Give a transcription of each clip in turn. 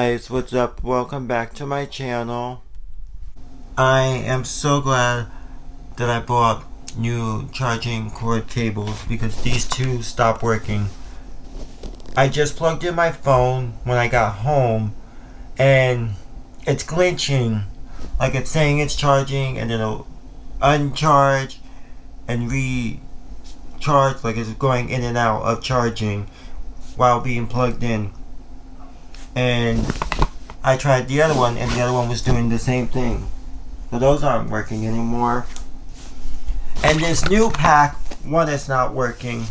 guys, what's up? Welcome back to my channel. I am so glad that I bought new charging cord cables because these two stopped working. I just plugged in my phone when I got home and it's glitching. Like it's saying it's charging and then it'll uncharge and recharge, like it's going in and out of charging while being plugged in. And I tried the other one and the other one was doing the same thing. So those aren't working anymore. And this new pack, one is not working.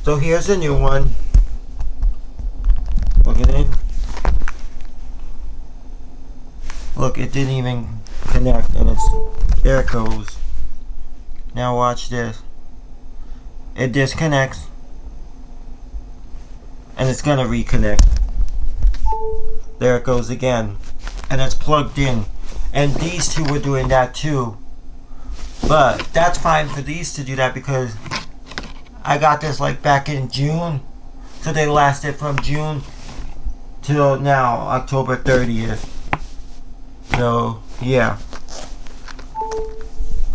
So here's a new one. Look at it. Look, it didn't even connect and there it goes. Now watch this. It disconnects and it's gonna reconnect. There it goes again. And it's plugged in. And these two were doing that too. But that's fine for these to do that because I got this like back in June. So they lasted from June till now, October 30th. So, yeah.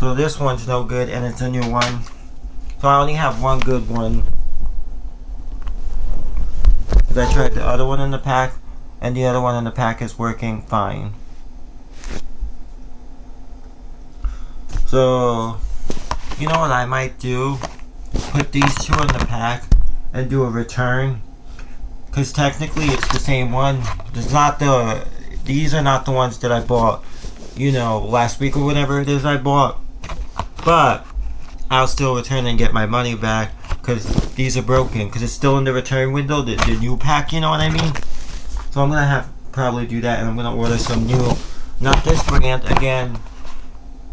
So this one's no good and it's a new one. So I only have one good one. I tried the other one in the pack and the other one in the pack is working fine. So, you know what I might do? Put these two in the pack and do a return. Because technically it's the same one. These are not the ones that I bought, you know, last week or whatever it is I bought. But I'll still return and get my money back because these are broken. Because it's still in the return window, the new pack, you know what I mean? So I'm going to probably do that and I'm going to order some new, not this brand again.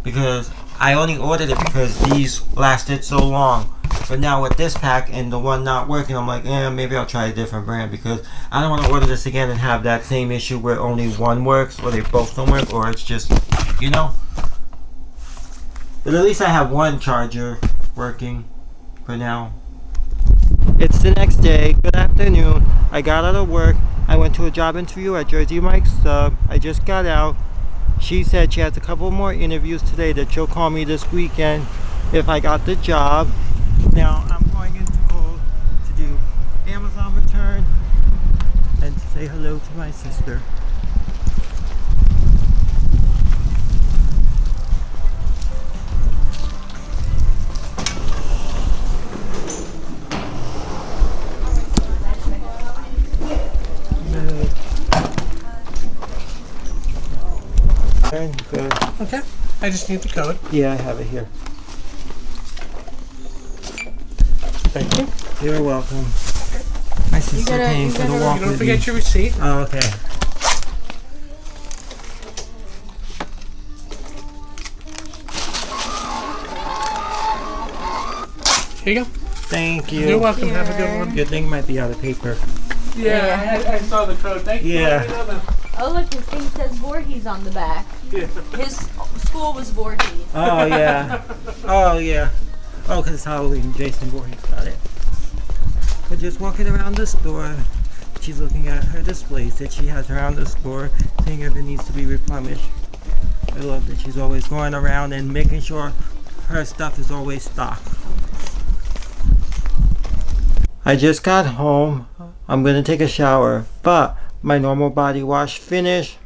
Because I only ordered it because these lasted so long. But now with this pack and the one not working, I'm like, maybe I'll try a different brand because I don't want to order this again and have that same issue where only one works or they both don't work or it's just, you know. But at least I have one charger working for now. It's the next day. Good afternoon. I got out of work. I went to a job interview at Jersey Mike's Sub. I just got out. She said she has a couple more interviews today that she'll call me this weekend if I got the job. Now I'm going into Kohl's to do Amazon return and say hello to my sister. Good. Okay, I just need the code. Yeah, I have it here. Thank you. You're welcome. My sister came for the walk You don't with forget me. your receipt. Oh, okay. Here you go. Thank you. You're welcome. Have a good one. Your thing might be out of paper. Yeah, I saw the code. Thank you. Yeah. for letting me know that. Oh look, his thing says Voorhees on the back. Yeah. His school was Voorhees. Oh, yeah. Oh, yeah. Oh, because it's Halloween. Jason Voorhees got it. We're just walking around the store. She's looking at her displays that she has around the store, seeing if it needs to be replenished. I love that she's always going around and making sure her stuff is always stocked. I just got home. I'm going to take a shower, but my normal body wash finished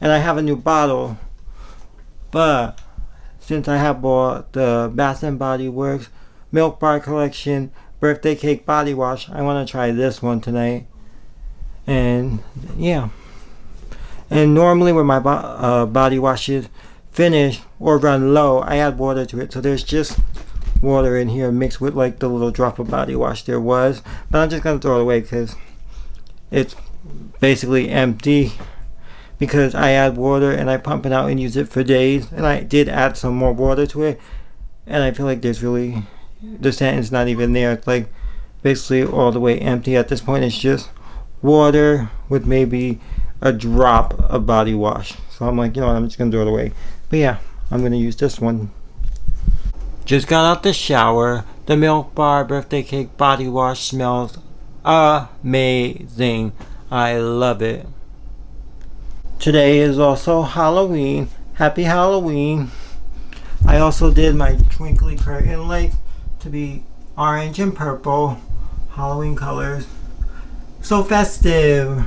and I have a new bottle. But since I have bought the Bath & Body Works Milk Bar Collection Birthday Cake Body Wash, I want to try this one tonight. And yeah. And normally when my body wash is finished or run low, I add water to it. So there's just water in here mixed with like the little drop of body wash there was. But I'm just going to throw it away because it's basically empty. Because I add water and I pump it out and use it for days. And I did add some more water to it. And I feel like there's really, the scent is not even there. It's like basically all the way empty at this point. It's just water with maybe a drop of body wash. So I'm like, you know what, I'm just going to throw it away. But yeah, I'm going to use this one. Just got out the shower. The Milk Bar Birthday Cake Body Wash smells amazing. I love it. Today is also Halloween. Happy Halloween. I also did my twinkly curtain lights to be orange and purple. Halloween colors. So festive.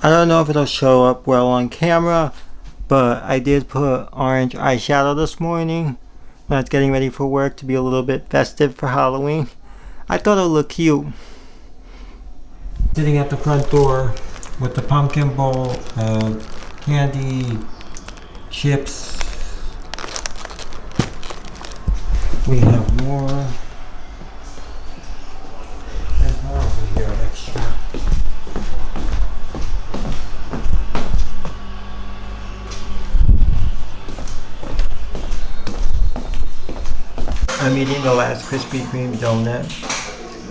I don't know if it'll show up well on camera, but I did put orange eyeshadow this morning when I was getting ready for work to be a little bit festive for Halloween. I thought it would look cute. Sitting at the front door with the pumpkin bowl of candy, chips. We have more. There's more over here extra. I'm eating the last Krispy Kreme donut,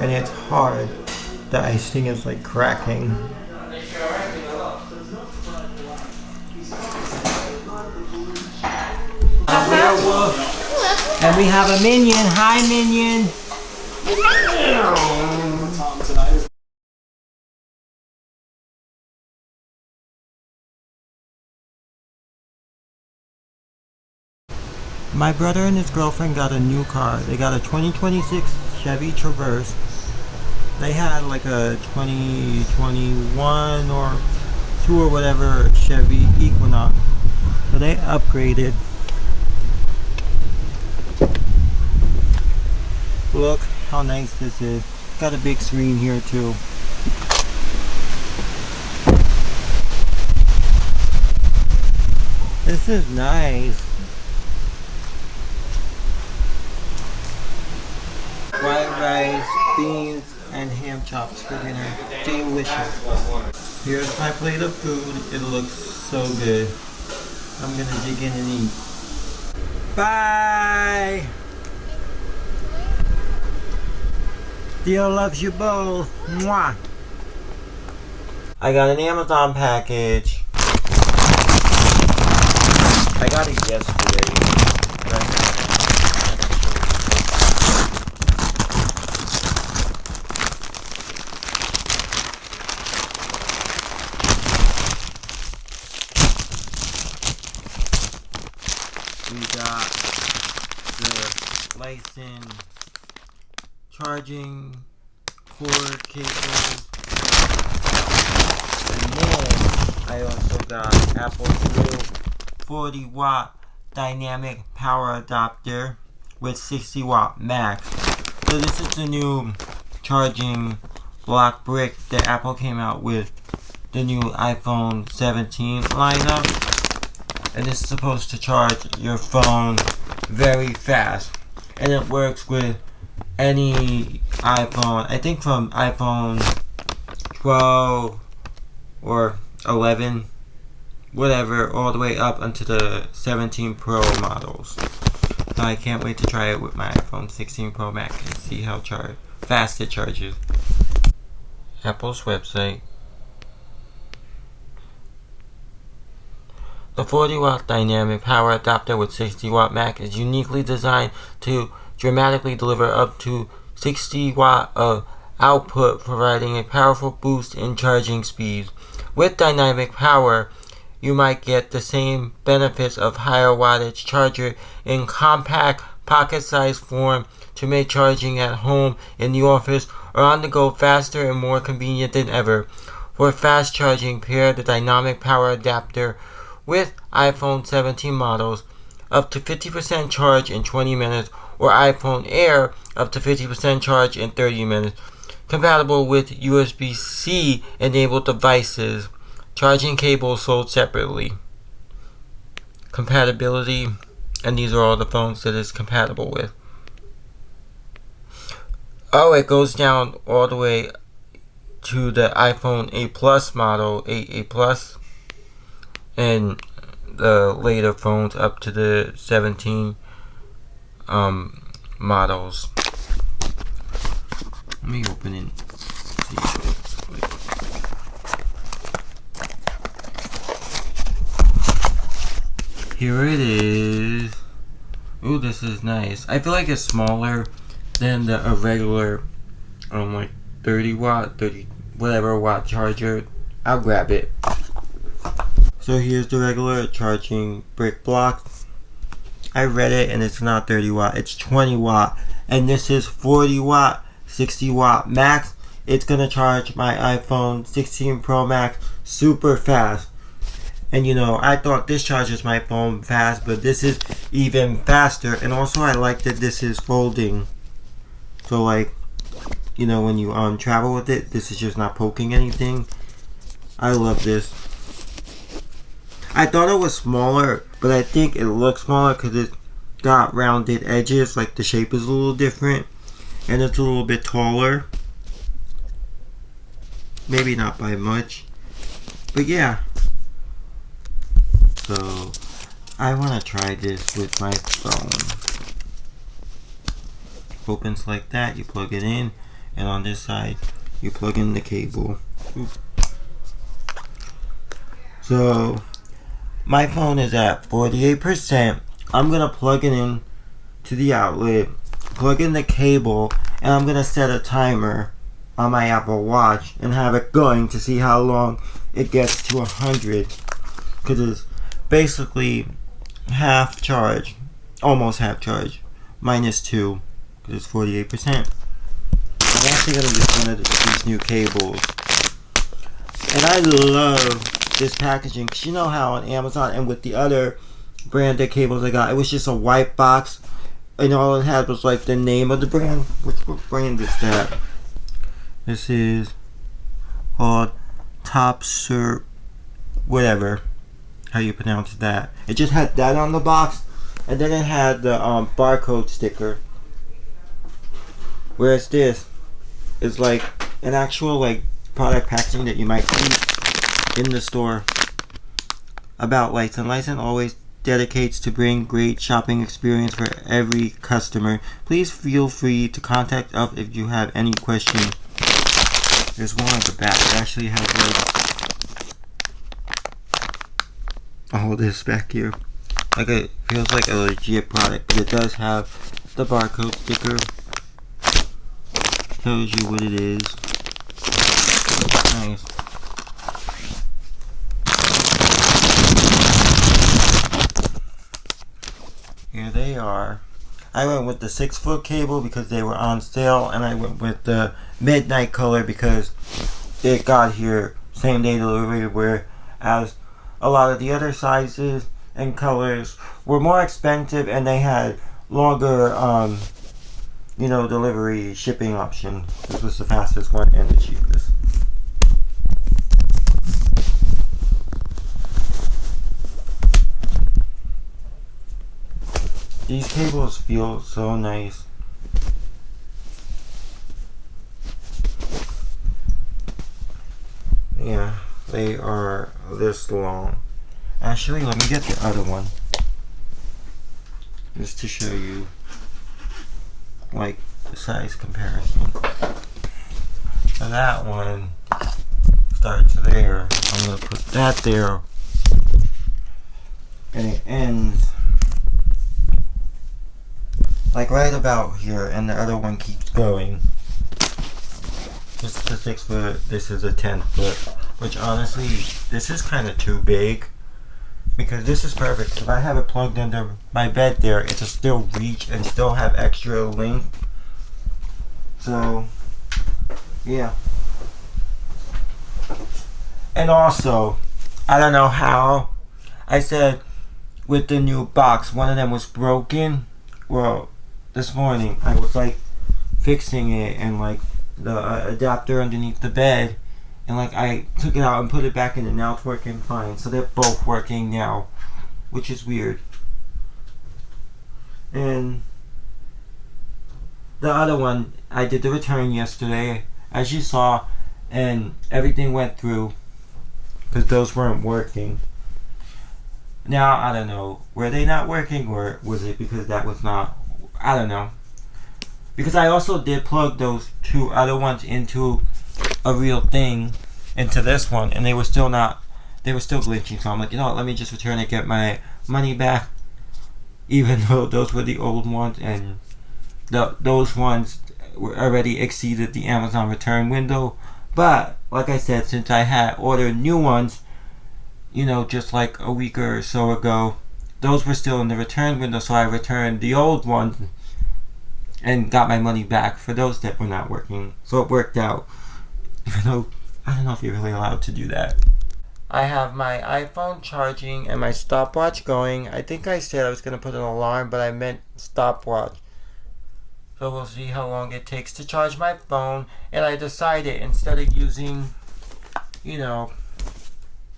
and it's hard. The icing is like cracking. A werewolf, and we have a minion. Hi, minion. My brother and his girlfriend got a new car. They got a 2026 Chevy Traverse. They had like a 2021 or 2 or whatever Chevy Equinox. So they upgraded. Look how nice this is. Got a big screen here too. This is nice. White rice, beans, and ham chops for dinner. Delicious. Here's my plate of food. It looks so good. I'm gonna dig in and eat. Bye! Theo loves you both. Mwah! I got an Amazon package. I got it yesterday. We got the license, charging cord cables, and then I also got Apple's new 40-watt dynamic power adapter with 60-watt max. So this is the new charging block brick that Apple came out with the new iPhone 17 lineup. And this is supposed to charge your phone very fast, and it works with any iPhone. I think from iPhone 12 or 11, whatever, all the way up until the 17 Pro models. So I can't wait to try it with my iPhone 16 Pro Max and see how fast it charges. Apple's website. The 40-watt dynamic power adapter with 60-watt max is uniquely designed to dramatically deliver up to 60 watt of output, providing a powerful boost in charging speeds. With dynamic power, you might get the same benefits of higher wattage charger in compact, pocket-sized form to make charging at home, in the office, or on the go faster and more convenient than ever. For fast charging, pair the dynamic power adapter with iPhone 17 models, up to 50% charge in 20 minutes, or iPhone Air, up to 50% charge in 30 minutes. Compatible with USB-C enabled devices. Charging cables sold separately. Compatibility, and these are all the phones that it's compatible with. Oh, it goes down all the way to the iPhone 8 Plus model, 8 Plus, and the later phones up to the 17 models. Let me open it. See. Here it is. Ooh, this is nice. I feel like it's smaller than a regular, like 30 watt, 30 whatever watt charger. I'll grab it. So here's the regular charging brick block. I read it and it's not 30 watt, it's 20 watt. And this is 40 watt, 60 watt max. It's gonna charge my iPhone 16 Pro Max super fast. And you know, I thought this charges my phone fast, but this is even faster. And also I like that this is folding. So like, you know, when you travel with it, this is just not poking anything. I love this. I thought it was smaller, but I think it looks smaller because it's got rounded edges, like the shape is a little different. And it's a little bit taller. Maybe not by much. But yeah. So, I want to try this with my phone. Opens like that, you plug it in, and on this side, you plug in the cable. Oop. So, my phone is at 48%. I'm going to plug it in to the outlet, plug in the cable, and I'm going to set a timer on my Apple Watch and have it going to see how long it gets to 100. Because it's basically half charge, almost half charge, minus 2, because it's 48%. I'm actually going to use one of these new cables. And I love this packaging, because you know how on Amazon and with the other branded cables I got, it was just a white box, and all it had was like the name of the brand. What brand is that? This is called Topser, whatever, how you pronounce that. It just had that on the box, and then it had the barcode sticker. Whereas this is like an actual like product packaging that you might see in the store about Lysen. Lysen always dedicates to bring great shopping experience for every customer. Please feel free to contact us if you have any questions. There's one on the back. It actually has like all this back here. Like it feels like a legit product, but it does have the barcode sticker. Shows you what it is. Nice. Here they are. I went with the 6-foot cable because they were on sale, and I went with the midnight color because it got here same day delivery, whereas a lot of the other sizes and colors were more expensive and they had longer delivery shipping option. This was the fastest one and the cheapest. These cables feel so nice. Yeah, they are this long. Actually, let me get the other one. Just to show you, like, the size comparison. So that one starts there. I'm going to put that there. And it ends like right about here, and the other one keeps going. This is a 6-foot, this is a 10-foot, which honestly, this is kind of too big, because this is perfect. If I have it plugged under my bed there, it'll still reach and still have extra length. So, yeah. And also, I don't know how, I said with the new box, one of them was broken. Well, this morning I was like fixing it, and like the adapter underneath the bed, and like I took it out and put it back in, and now it's working fine. So they're both working now, which is weird. And the other one, I did the return yesterday, as you saw, and everything went through because those weren't working. Now, I don't know, were they not working, or was it because that was not, I don't know. Because I also did plug those two other ones into a real thing, into this one, and they were still not they were still glitching. So I'm like, you know what, let me just return it, get my money back. Even though those were the old ones, and those ones were already exceeded the Amazon return window. But like I said, since I had ordered new ones, you know, just like a week or so ago, those were still in the return window, so I returned the old ones and got my money back for those that were not working. So it worked out. Even though I don't know if you're really allowed to do that. I have my iPhone charging and my stopwatch going. I think I said I was going to put an alarm, but I meant stopwatch. So we'll see how long it takes to charge my phone. And I decided, instead of using, you know,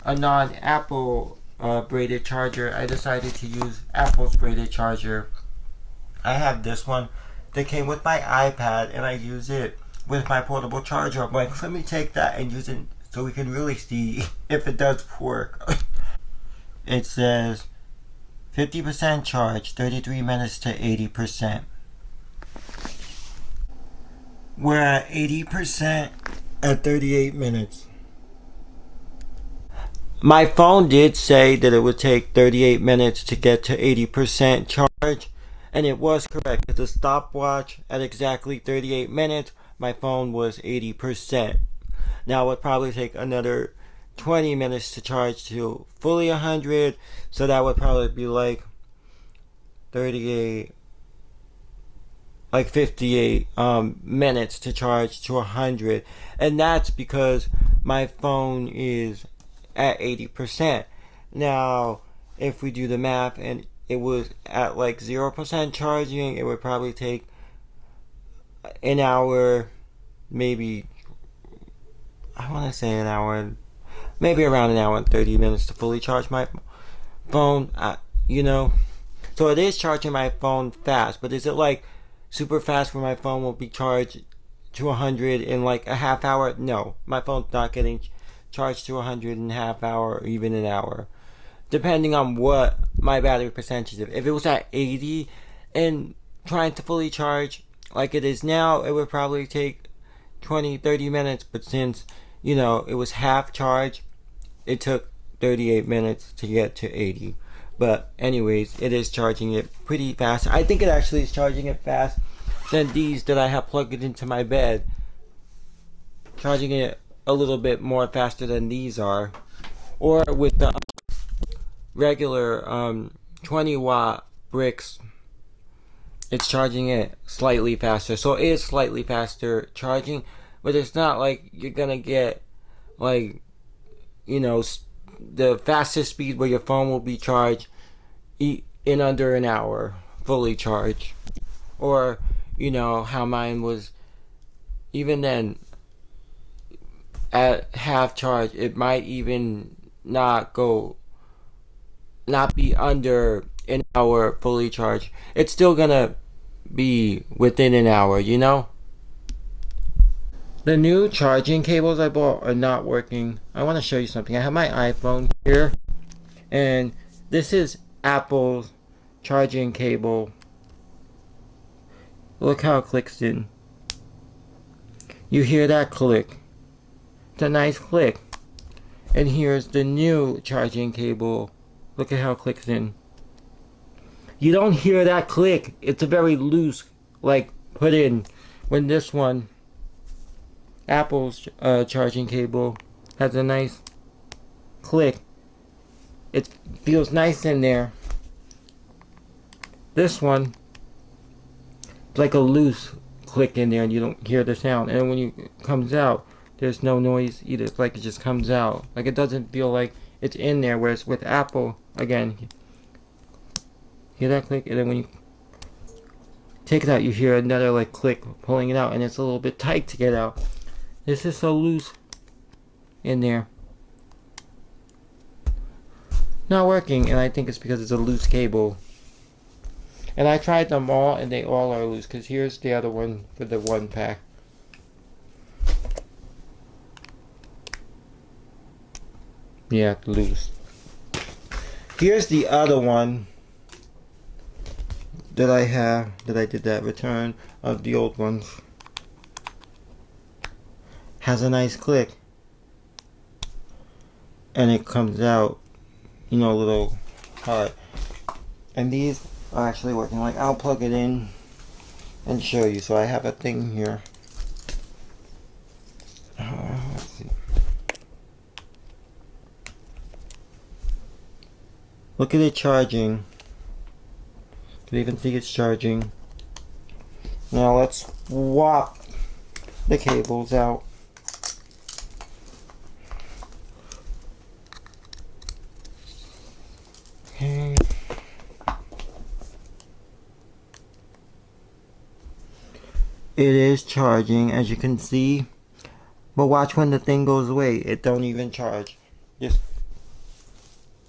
a non-Apple braided charger, I decided to use Apple's braided charger. I have this one that came with my iPad, and I use it with my portable charger. I'm like, let me take that and use it so we can really see if it does work. It says 50% charge, 33 minutes to 80%. We're at 80% at 38 minutes. My phone did say that it would take 38 minutes to get to 80% charge, and it was correct. It's a stopwatch at exactly 38 minutes. My phone was 80%. Now it would probably take another 20 minutes to charge to fully 100, so that would probably be like 38, like 58 minutes to charge to 100. And that's because my phone is at 80%. Now, if we do the math and it was at like 0% charging, it would probably take an hour, maybe, I want to say an hour, maybe around an hour and 30 minutes to fully charge my phone, you know. So it is charging my phone fast, but is it like super fast where my phone will be charged to 100 in like a half hour? No, my phone's not getting charged to 100 in a half hour or even an hour, depending on what my battery percentage is. If it was at 80 and trying to fully charge like it is now, it would probably take 20-30 minutes, but since, you know, it was half charge, it took 38 minutes to get to 80. But anyways, it is charging it pretty fast. I think it actually is charging it fast than these that I have plugged into my bed. Charging it a little bit more faster than these are. Or with the regular 20 watt bricks, it's charging it slightly faster. So it is slightly faster charging, but it's not like you're gonna get like, you know, the fastest speed where your phone will be charged in under an hour, fully charged. Or, you know, how mine was, even then, at half charge, it might even not be under an hour fully charged. It's still gonna be within an hour, you know? The new charging cables I bought are not working. I want to show you something. I have my iPhone here, and this is Apple's charging cable. Look how it clicks in. You hear that click? It's a nice click. And here's the new charging cable. Look at how it clicks in. You don't hear that click. It's a very loose, like, put in. When this one, Apple's charging cable, has a nice click. It feels nice in there. This one, it's like a loose click in there and you don't hear the sound. And when it comes out, there's no noise either. It's like it just comes out. Like it doesn't feel like it's in there. Whereas with Apple, again, hear that click, and then when you take it out, you hear another like click pulling it out, and it's a little bit tight to get out. This is so loose in there. Not working, and I think it's because it's a loose cable. And I tried them all, and they all are loose, because here's the other one for the one pack. Yeah, loose. Here's the other one that I have, that I did that return of the old ones. Has a nice click. and it comes out, you know, a little hard. And these are actually working. Like, I'll plug it in and show you. So I have a thing here. Let's see. Look at it charging. You can even see it's charging. Now let's swap the cables out. Okay. It is charging, as you can see. But watch when the thing goes away. It don't even charge. Just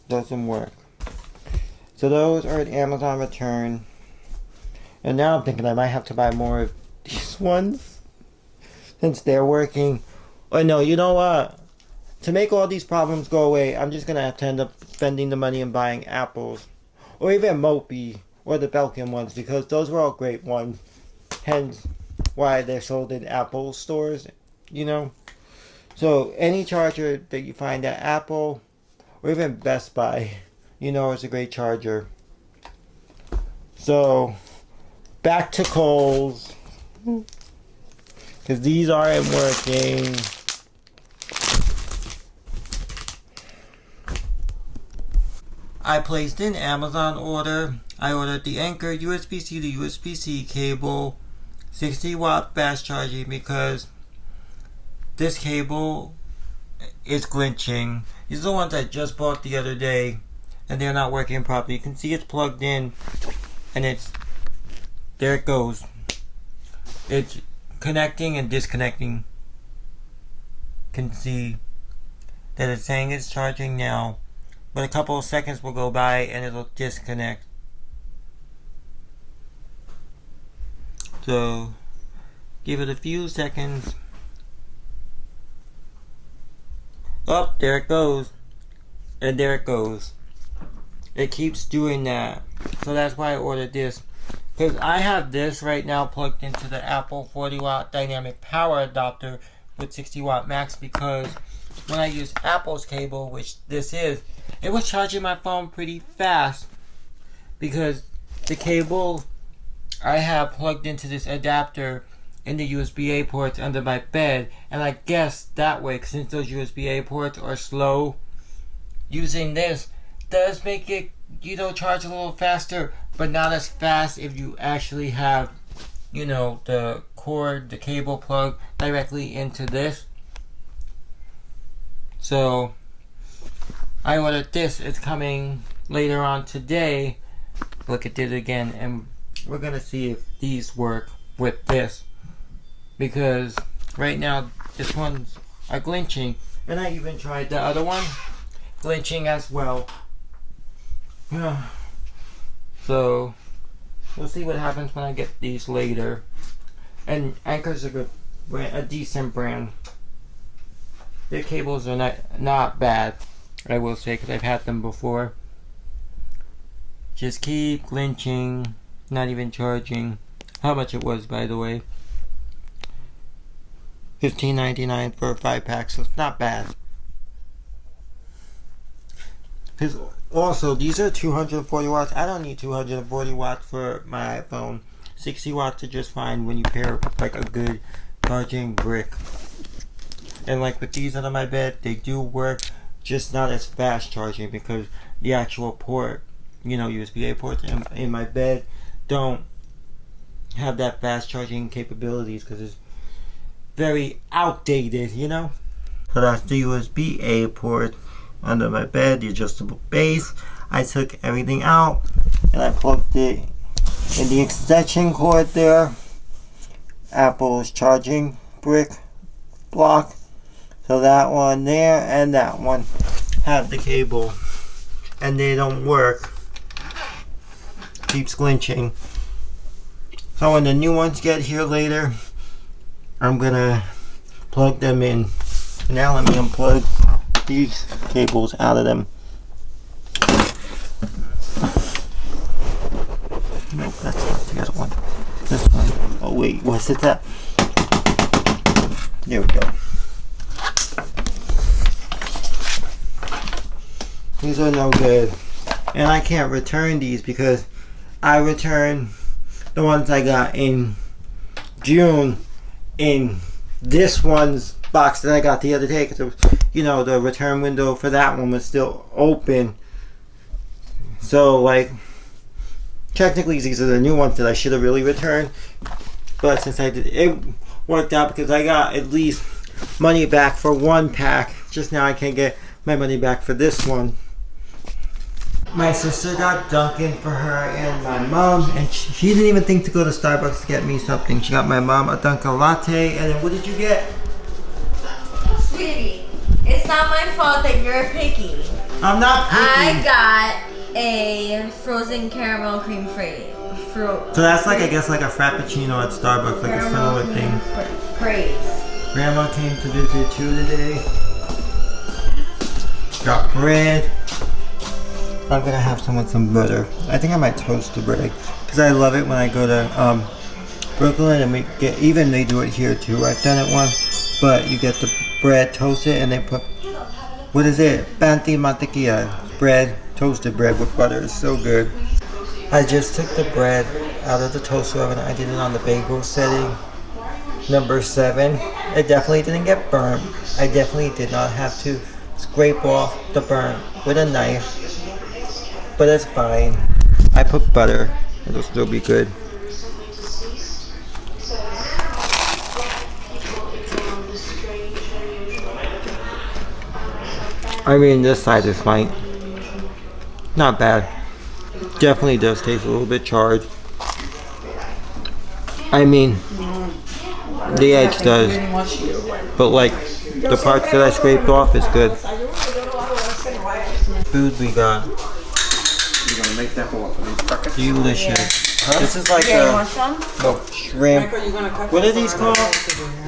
doesn't work. So those are an Amazon return. And now I'm thinking I might have to buy more of these ones, since they're working. Oh no, you know what? To make all these problems go away, I'm just going to have to end up spending the money and buying apples. Or even Mopi, or the Belkin ones, because those were all great ones. Hence why they're sold in Apple stores, you know. So any charger that you find at Apple, or even Best Buy, you know, is a great charger. So back to Kohl's, because these aren't working. I placed an Amazon order. I ordered the Anker USB-C to USB-C cable, 60 watt fast charging, because this cable is glitching. These are the ones I just bought the other day, and they're not working properly. You can see it's plugged in, and there it goes. It's connecting and disconnecting. You can see that it's saying it's charging now, but a couple of seconds will go by and it'll disconnect. So give it a few seconds. Oh, there it goes. And there it goes. It keeps doing that. So that's why I ordered this. Because I have this right now plugged into the Apple 40 watt dynamic power adapter with 60 watt max, because when I use Apple's cable, which this is, it was charging my phone pretty fast, because the cable I have plugged into this adapter in the USB-A ports under my bed, and I guess that way, since those USB-A ports are slow, using this does make it, you know, charge a little faster, but not as fast if you actually have, you know, the cord, the cable plug directly into this. So I ordered this. It's coming later on today. Look, it did it again, and we're gonna see if these work with this, because right now this one's are glitching, and I even tried the other one glitching as well. So we'll see what happens when I get these later. And Anker's a good brand, a decent brand. Their cables are not bad, I will say, because I've had them before. Just keep glitching, not even charging. How much it was, by the way? $15.99 for a 5-pack, so it's not bad. Because also, these are 240 watts. I don't need 240 watts for my iPhone. 60 watts are just fine when you pair like a good charging brick. And like with these under my bed, they do work, just not as fast charging, because the actual port, you know, USB-A ports in my bed don't have that fast charging capabilities, because it's very outdated, you know. So that's the USB-A port under my bed, the adjustable base. I took everything out and I plugged it in the extension cord there. Apple's charging brick block. So that one there and that one have the cable, and they don't work. Keeps glitching. So when the new ones get here later, I'm gonna plug them in. Now let me unplug these cables out of them. Nope, that's not the other one. This one. Oh wait, what's it that? There we go. These are no good. And I can't return these because I returned the ones I got in June in this one's box that I got the other day, because the return window for that one was still open. So like technically these are the new ones that I should have really returned, but since I did, it worked out because I got at least money back for one pack. Just now I can't get my money back for this one. My sister got Dunkin' for her and my mom, and she didn't even think to go to Starbucks to get me something. She got my mom a Dunkin' latte, and then what did you get? Sweetie, it's not my fault that you're picky. I'm not picky. I got a frozen caramel cream free. So that's like, I guess, like a Frappuccino at Starbucks, like a similar thing. Praise. Grandma came to visit too today. Got bread. I'm gonna have some with some butter. I think I might toast the bread because I love it when I go to Brooklyn, and we get, even they do it here too. I've done it once, but you get the bread, toast it, and they put, what is it? Panty mantequilla bread, toasted bread with butter. It's so good. I just took the bread out of the toaster oven. I did it on the bagel setting, number 7. It definitely didn't get burnt. I definitely did not have to scrape off the burnt with a knife, but it's fine. I put butter. It'll still be good. I mean, this size is fine. Not bad. Definitely does taste a little bit charred. I mean, the edge does, but like the parts that I scraped off is good. Food we got. You're gonna make that for what? For these buckets? Delicious. This is like Yeah, you want some? shrimp. What are these called?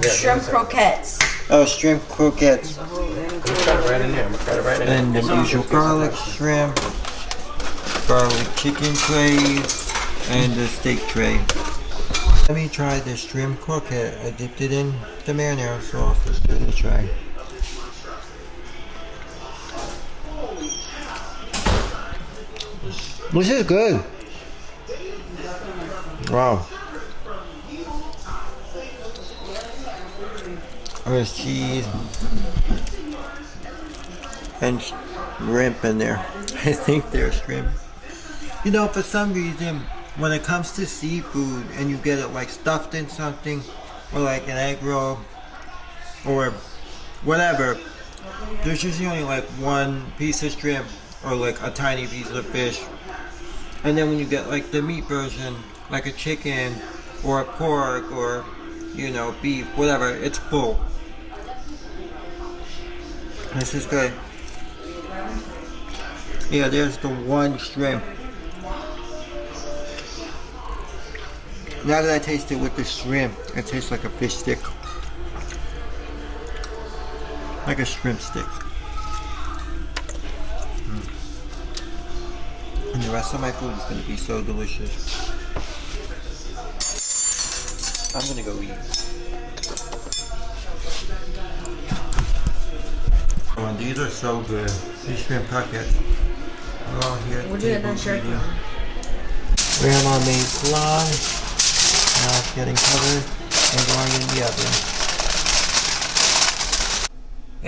Shrimp croquettes. Oh, shrimp croquettes. I'm gonna cut it right in there. I'm gonna cut it right in there. And the usual garlic shrimp, garlic chicken trays, and the steak tray. Let me try the shrimp croquette. I dipped it in the marinara sauce. Let's give it a try. This is good. Wow. There's cheese and shrimp in there. I think there's shrimp. You know, for some reason, when it comes to seafood and you get it like stuffed in something, or like an egg roll, or whatever, there's usually only like one piece of shrimp or like a tiny piece of fish. And then when you get like the meat version, like a chicken or a pork or, you know, beef, whatever, it's full. This is good. Yeah, there's the one shrimp. Now that I taste it with the shrimp, it tastes like a fish stick. Like a shrimp stick. And the rest of my food is going to be so delicious. I'm going to go eat. Oh, and these are so good. These shrimp croquettes. We're all here at the table eating. Grandma made flan. Now it's getting covered and going in the oven.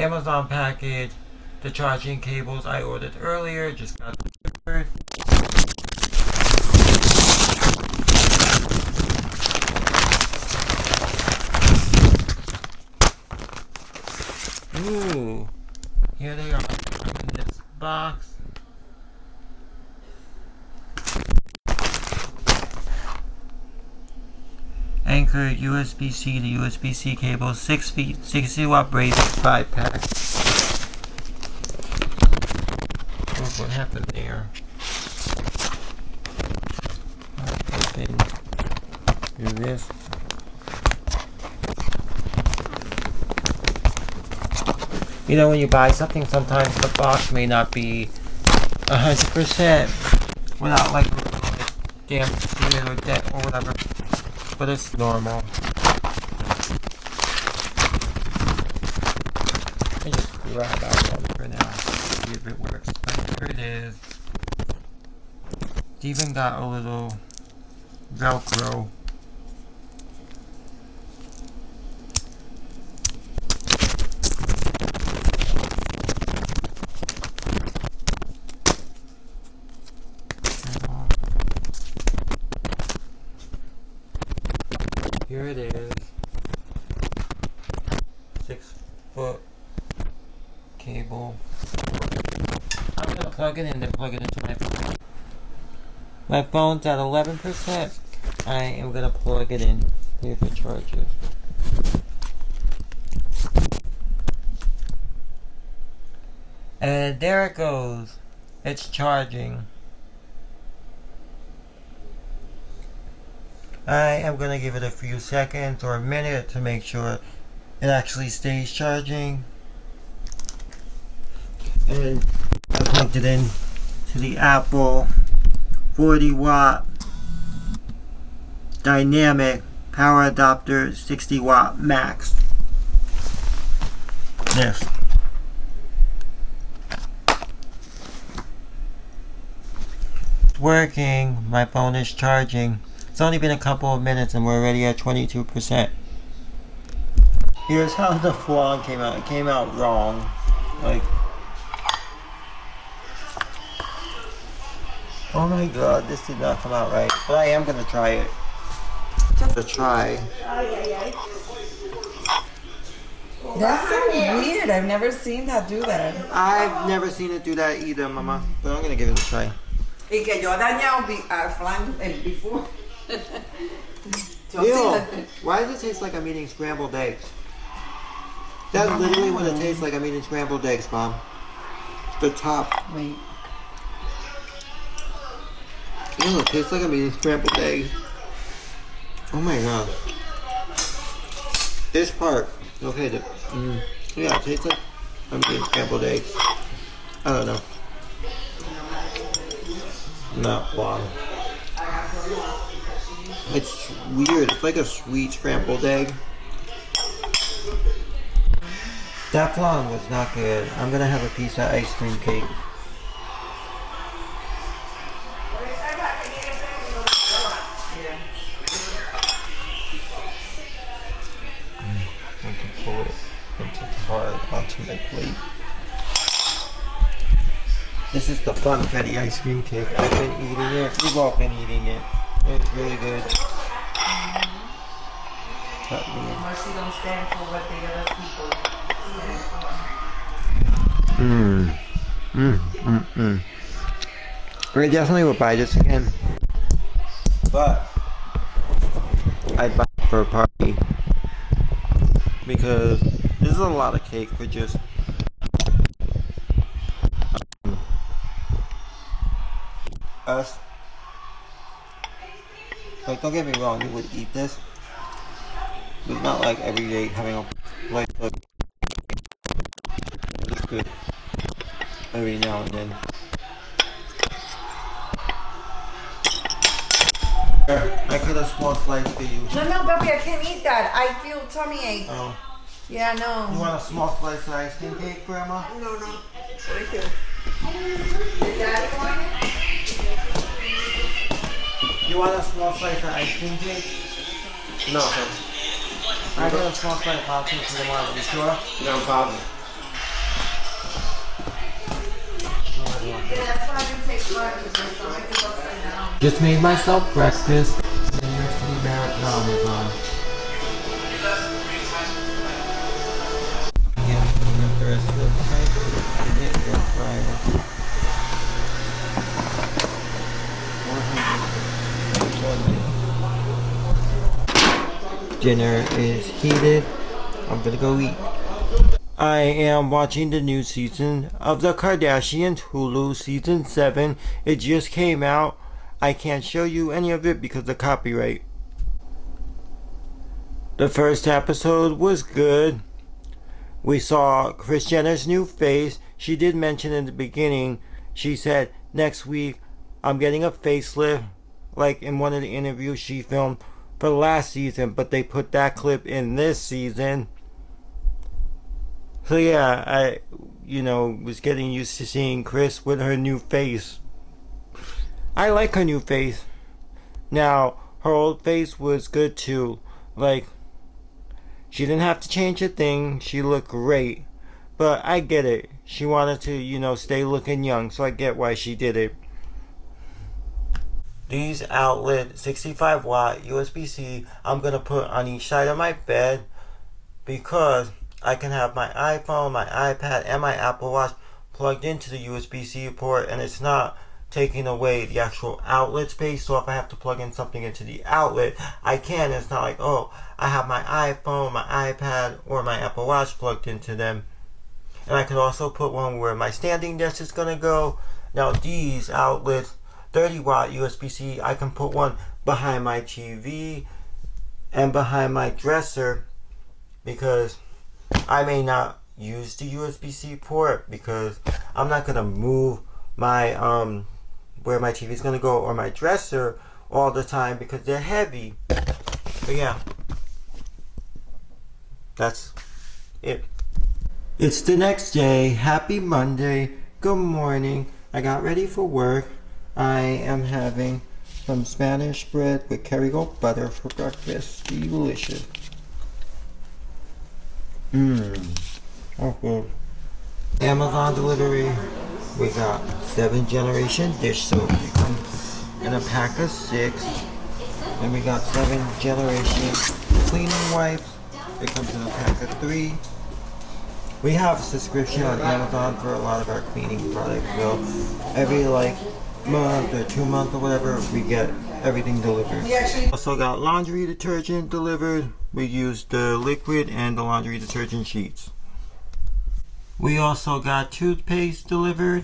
Amazon package. The charging cables I ordered earlier just got delivered. Ooh, here they are in this box. Anchor USB-C to USB-C cable, 6 feet, 60 watt braided 5-pack. Oh, what happened there? Open. Do this. You know, when you buy something, sometimes the box may not be 100% without like damp or debt or whatever, but it's normal. I just grab out one for now, see if it works. Here it is. It's even got a little Velcro. Here it is. 6-foot cable. I'm gonna plug it in and plug it into my phone. My phone's at 11%. I am gonna plug it in here for charges. And there it goes. It's charging. I am going to give it a few seconds or a minute to make sure it actually stays charging. And I plugged it in to the Apple 40-watt dynamic power adapter 60-watt max. This. It's working. My phone is charging. It's only been a couple of minutes and we're already at 22%. Here's how the flan came out. It came out wrong. Like, oh my god, this did not come out right. But I am gonna try it. Just to try. That's so weird. I've never seen that do that. I've never seen it do that either, Mama. But I'm gonna give it a try. Y que yo he dañado flan before. Ew, why does it taste like I'm eating scrambled eggs? That's literally what it tastes like. I'm eating scrambled eggs, Mom. The top. Wait. Ew, it tastes like I'm eating scrambled eggs. Oh my god. This part. Okay, yeah, it tastes like I'm eating scrambled eggs. I don't know. Not long. It's weird. It's like a sweet scrambled egg. That flan was not good. I'm gonna have a piece of ice cream cake. I can pull it into the heart onto my plate. This is the Funfetti ice cream cake. I've been eating it. We've all been eating it. It's really good. Mercy don't stand for what the other people stand for. We definitely would buy this again. But I'd buy it for a party. Because this is a lot of cake for just us. Like, don't get me wrong, you would eat this. But it's not like every day having a plate of. It's good. Every now and then. I cut a small slice for you. No, papi, I can't eat that. I feel tummy ache. Oh. Yeah, no. You want a small slice of ice cream cake, Grandma? No. Thank you. Did Daddy want it? You want a small slice of ice cream cake? No, son. I got a small slice of popcorn for the one. You sure? No, I'm positive. Yeah, that's why I didn't take blood because my stomach is upside down. Just made myself breakfast. And here's the Barrett Amazon. Yeah, the rest of the dinner is heated. I'm gonna go eat. I am watching the new season of The Kardashians, Hulu, season 7. It just came out. I can't show you any of it because of copyright. The first episode was good. We saw Kris Jenner's new face. She did mention in the beginning, she said, next week I'm getting a facelift. Like in one of the interviews she filmed for last season, but they put that clip in this season. So yeah, was getting used to seeing Chris with her new face. I like her new face. Now, her old face was good too. Like, she didn't have to change a thing. She looked great. But I get it. She wanted to, stay looking young, so I get why she did it. These outlet 65 watt USB-C I'm going to put on each side of my bed because I can have my iPhone, my iPad, and my Apple Watch plugged into the USB-C port, and it's not taking away the actual outlet space. So if I have to plug in something into the outlet, I can. It's not like, oh, I have my iPhone, my iPad, or my Apple Watch plugged into them. And I can also put one where my standing desk is going to go. Now these outlets, 30 watt USB-C, I can put one behind my TV and behind my dresser because I may not use the USB-C port because I'm not going to move my where my TV is going to go or my dresser all the time because they're heavy. But yeah, that's it. It's the next day. Happy Monday. Good morning. I got ready for work. I am having some Spanish bread with Kerrygold butter for breakfast. Delicious. Oh, good. Amazon delivery. We got 7 generation dish soap. It comes in a pack of 6. And we got 7 generation cleaning wipes. It comes in a pack of 3. We have a subscription on Amazon for a lot of our cleaning products. So every month or 2 months or whatever, we get everything delivered. Also got laundry detergent delivered. We use the liquid and the laundry detergent sheets. We also got toothpaste delivered.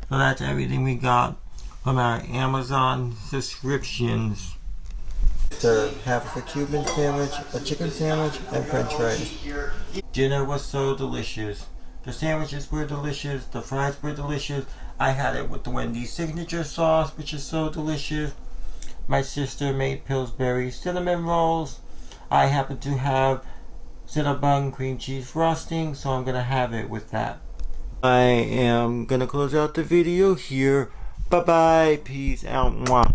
So that's everything we got from our Amazon subscriptions. Half of a Cuban sandwich, a chicken sandwich, and french fries. Dinner was so delicious. The sandwiches were delicious, the fries were delicious. I had it with the Wendy's signature sauce, which is so delicious. My sister made Pillsbury cinnamon rolls. I happen to have Cinnabon cream cheese frosting, so I'm gonna have it with that. I am gonna close out the video here. Bye bye, peace out. Mwah.